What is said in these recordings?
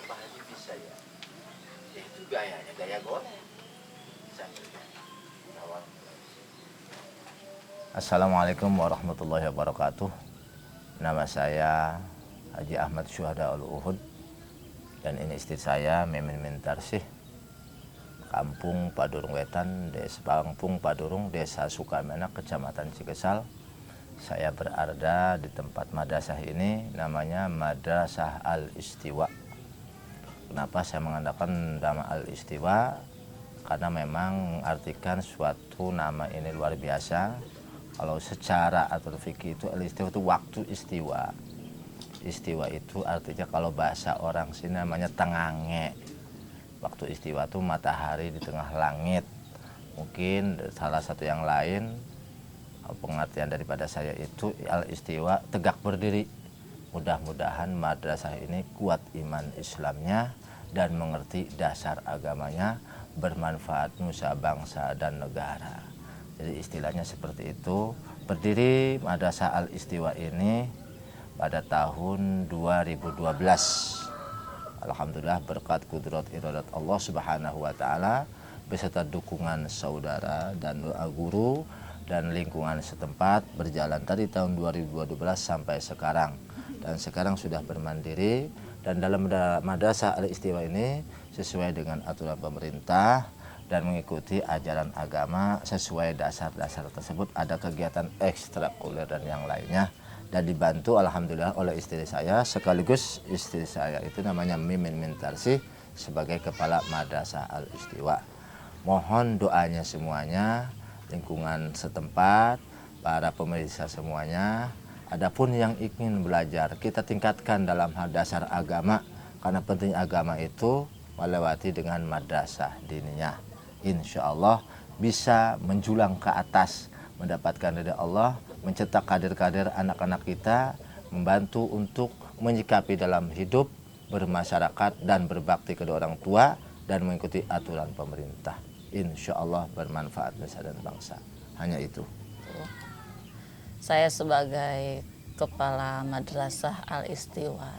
Pak Haji bisa ya. Itu gayanya gaya golek. Assalamualaikum warahmatullahi wabarakatuh. Nama saya Haji Ahmad Syuhada Al-Uhud. Dan ini istri saya Mimin Mintarsih, Kampung Padurung Wetan, Kampung Padurung, Desa Sukamenak, Kecamatan Cikesal. Saya berada di tempat madrasah ini, namanya Madrasah Al-Istiwa. Kenapa saya mengandalkan nama Al-Istiwa? Karena memang mengartikan suatu nama ini luar biasa. Kalau secara atur fikih itu Al-Istiwa itu waktu istiwa. Istiwa itu artinya kalau bahasa orang sini namanya tengange. Waktu istiwa itu matahari di tengah langit. Mungkin salah satu yang lain pengertian daripada saya itu al-istiwa tegak berdiri. Mudah-mudahan madrasah ini kuat iman Islamnya dan mengerti dasar agamanya, bermanfaat nusa bangsa dan negara. Jadi istilahnya seperti itu. Berdiri madrasah al-istiwa ini pada tahun 2012. Alhamdulillah berkat kudrat iradat Allah Subhanahu wa taala beserta dukungan saudara dan doa guru dan lingkungan setempat berjalan dari tahun 2012 sampai sekarang. Dan sekarang sudah bermandiri, dan dalam madrasah al-istiwa ini sesuai dengan aturan pemerintah dan mengikuti ajaran agama sesuai dasar-dasar tersebut. Ada kegiatan ekstrakurikuler dan yang lainnya, dan dibantu alhamdulillah oleh istri saya, sekaligus istri saya itu namanya Mimin Mintarsih sebagai kepala madrasah al-istiwa. Mohon doanya semuanya, lingkungan setempat, para pemirsa semuanya. Adapun yang ingin belajar, kita tingkatkan dalam hal dasar agama, karena penting agama itu melewati dengan madrasah diniyah. Insya Allah bisa menjulang ke atas, mendapatkan ridha Allah, mencetak kader-kader anak-anak kita, membantu untuk menyikapi dalam hidup, bermasyarakat, dan berbakti kedua orang tua, dan mengikuti aturan pemerintah. Insya Allah bermanfaat nusa dan bangsa. Hanya itu. Saya sebagai kepala madrasah al-istiwa,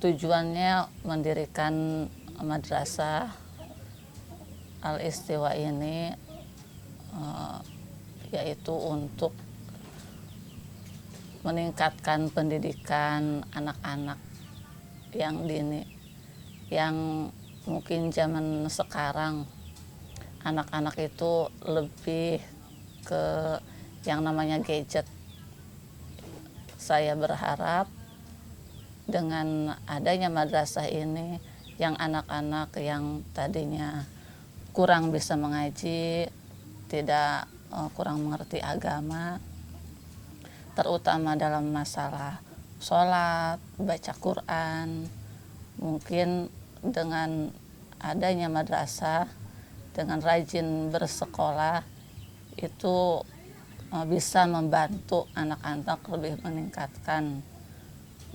tujuannya mendirikan madrasah al-istiwa ini yaitu untuk meningkatkan pendidikan anak-anak yang dini, yang mungkin zaman sekarang anak-anak itu lebih ke yang namanya gadget. Saya berharap dengan adanya madrasah ini, yang anak-anak yang tadinya kurang bisa mengaji, tidak kurang mengerti agama, terutama dalam masalah sholat, baca Quran, mungkin dengan adanya madrasah, dengan rajin bersekolah, itu bisa membantu anak-anak lebih meningkatkan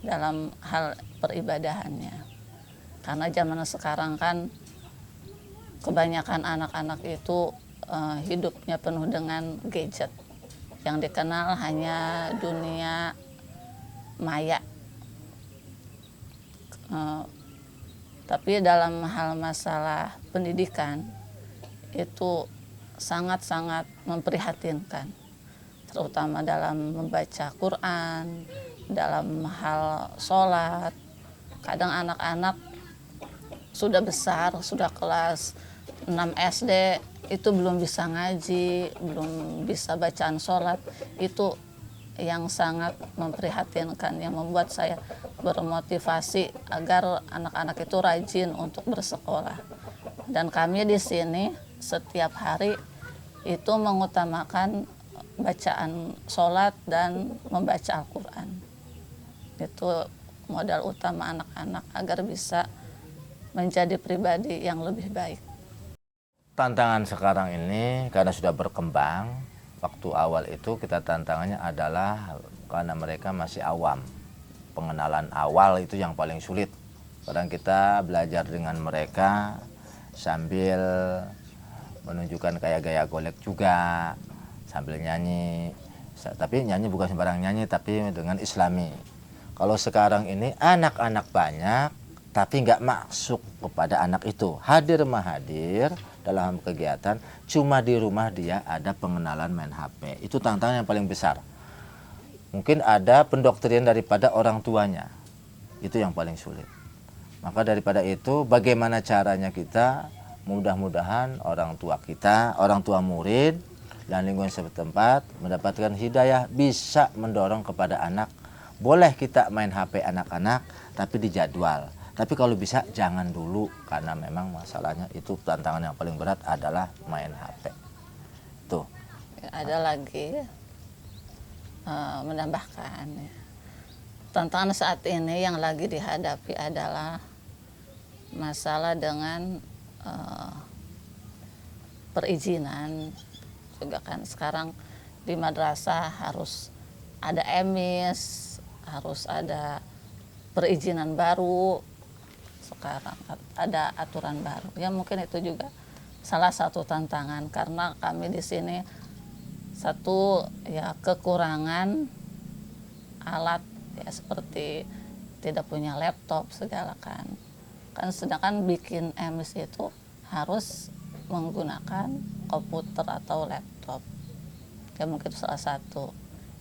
dalam hal peribadahannya. Karena zaman sekarang kan kebanyakan anak-anak itu hidupnya penuh dengan gadget, yang dikenal hanya dunia maya. Tapi dalam hal masalah pendidikan itu sangat-sangat memprihatinkan, terutama dalam membaca Quran, dalam hal sholat. Kadang anak-anak sudah besar, sudah kelas 6 SD, itu belum bisa ngaji, belum bisa bacaan sholat. Itu yang sangat memprihatinkan, yang membuat saya bermotivasi agar anak-anak itu rajin untuk bersekolah. Dan kami di sini setiap hari itu mengutamakan bacaan sholat dan membaca Al-Quran. Itu modal utama anak-anak agar bisa menjadi pribadi yang lebih baik. Tantangan sekarang ini karena sudah berkembang, waktu awal itu kita tantangannya adalah karena mereka masih awam. Pengenalan awal itu yang paling sulit. Kadang kita belajar dengan mereka sambil menunjukkan kayak gaya golek juga, sambil nyanyi. Tapi nyanyi bukan sembarang nyanyi, tapi dengan islami. Kalau sekarang ini anak-anak banyak, tapi nggak masuk kepada anak itu. Hadir hadir dalam kegiatan, cuma di rumah dia ada pengenalan main HP. Itu tantangan yang paling besar. Mungkin ada pendoktrinan daripada orang tuanya, itu yang paling sulit. Maka daripada itu, bagaimana caranya kita, mudah-mudahan orang tua kita, orang tua murid dan lingkungan setempat mendapatkan hidayah, bisa mendorong kepada anak. Boleh kita main HP anak-anak, tapi dijadwal. Tapi kalau bisa jangan dulu, karena memang masalahnya itu tantangan yang paling berat adalah main HP. Tuh. Ada lagi menambahkan ya. Tantangan saat ini yang lagi dihadapi adalah masalah dengan perizinan juga kan. Sekarang di madrasah harus ada emis, harus ada perizinan baru. Sekarang ada aturan baru. Ya mungkin itu juga salah satu tantangan, karena kami di sini satu ya kekurangan alat ya, seperti tidak punya laptop segala kan. Sedangkan bikin emis itu harus menggunakan komputer atau laptop. Ya mungkin itu salah satu.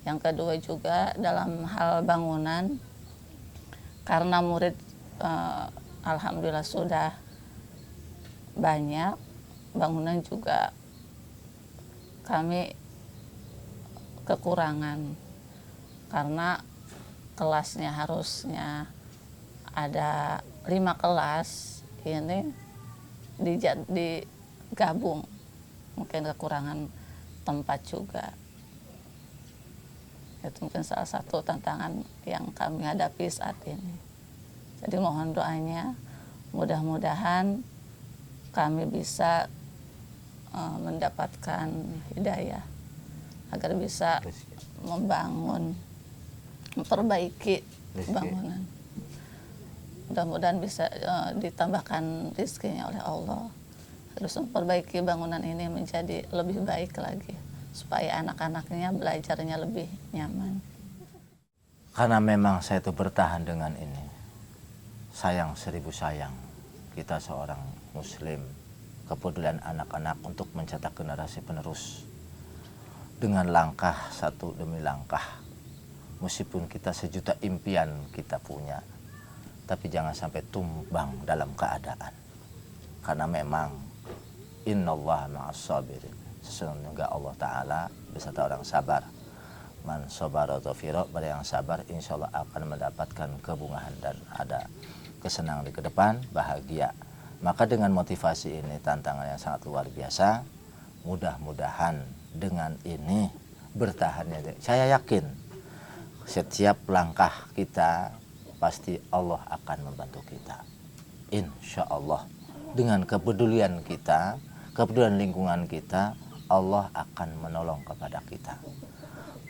Yang kedua juga dalam hal bangunan, karena murid alhamdulillah sudah banyak, bangunan juga kami kekurangan, karena kelasnya harusnya ada 5 kelas, ini digabung, mungkin kekurangan tempat juga. Itu mungkin salah satu tantangan yang kami hadapi saat ini. Jadi mohon doanya, mudah-mudahan kami bisa mendapatkan hidayah agar bisa membangun, memperbaiki bangunan. Mudah-mudahan bisa ditambahkan rizkinya oleh Allah. Terus memperbaiki bangunan ini menjadi lebih baik lagi, supaya anak-anaknya belajarnya lebih nyaman. Karena memang saya itu bertahan dengan ini. Sayang 1000 sayang, kita seorang muslim, kepedulian anak-anak untuk mencetak generasi penerus. Dengan langkah satu demi langkah, meskipun kita sejuta impian kita punya, tapi jangan sampai tumbang dalam keadaan. Karena memang innallaha ma'as sabirin, sesungguhnya Allah Ta'ala beserta orang sabar. Man sabara dhafira, pada yang sabar insyaallah akan mendapatkan kebungahan dan ada kesenangan di ke depan, bahagia. Maka dengan motivasi ini, tantangan yang sangat luar biasa, mudah-mudahan dengan ini bertahannya, saya yakin setiap langkah kita pasti Allah akan membantu kita, insya Allah. Dengan kepedulian kita, kepedulian lingkungan kita, Allah akan menolong kepada kita.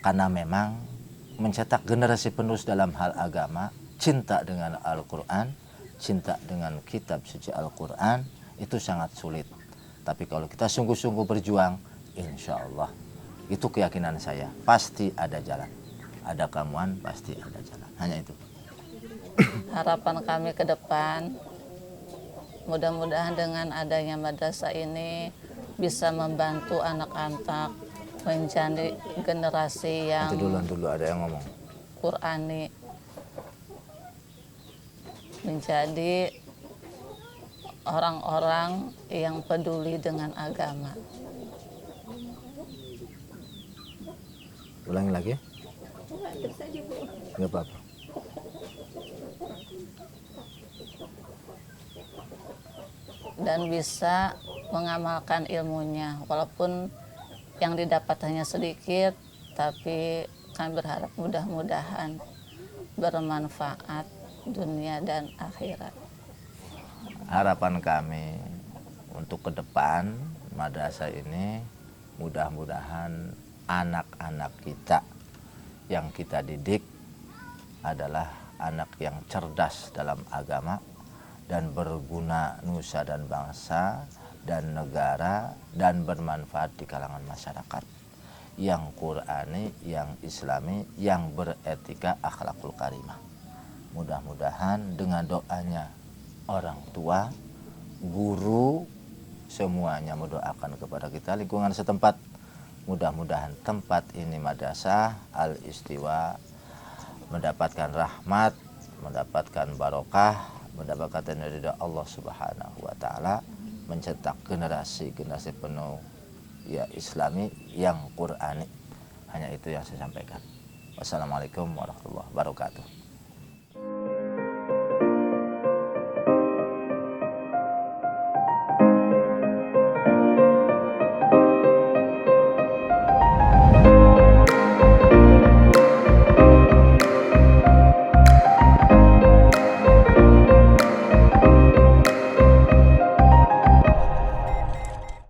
Karena memang mencetak generasi penerus dalam hal agama, cinta dengan Al-Quran, cinta dengan kitab suci Al-Quran, itu sangat sulit. Tapi kalau kita sungguh-sungguh berjuang, insya Allah, itu keyakinan saya, pasti ada jalan. Ada kamuan, pasti ada jalan. Hanya itu. Harapan kami ke depan, mudah-mudahan dengan adanya madrasah ini bisa membantu anak-anak menjadi generasi yang dulu ada yang ngomong. Qurani, menjadi orang-orang yang peduli dengan agama. Ulangi lagi? Nggak apa-apa. Dan bisa mengamalkan ilmunya, walaupun yang didapat hanya sedikit, tapi kami berharap mudah-mudahan bermanfaat dunia dan akhirat. Harapan kami untuk ke depan madrasah ini, mudah-mudahan anak-anak kita yang kita didik adalah anak yang cerdas dalam agama dan berguna nusa dan bangsa dan negara dan bermanfaat di kalangan masyarakat, yang Qurani, yang Islami, yang beretika akhlakul karimah. Mudah-mudahan dengan doanya orang tua, guru, semuanya mendoakan kepada kita, lingkungan setempat. Mudah-mudahan tempat ini Madrasah Al Istiwa mendapatkan rahmat, mendapatkan barokah, mendapatkan ridha Allah Subhanahu wa taala, mencetak generasi-generasi penuh ya Islami yang Qur'ani. Hanya itu yang saya sampaikan. Wassalamualaikum warahmatullahi wabarakatuh.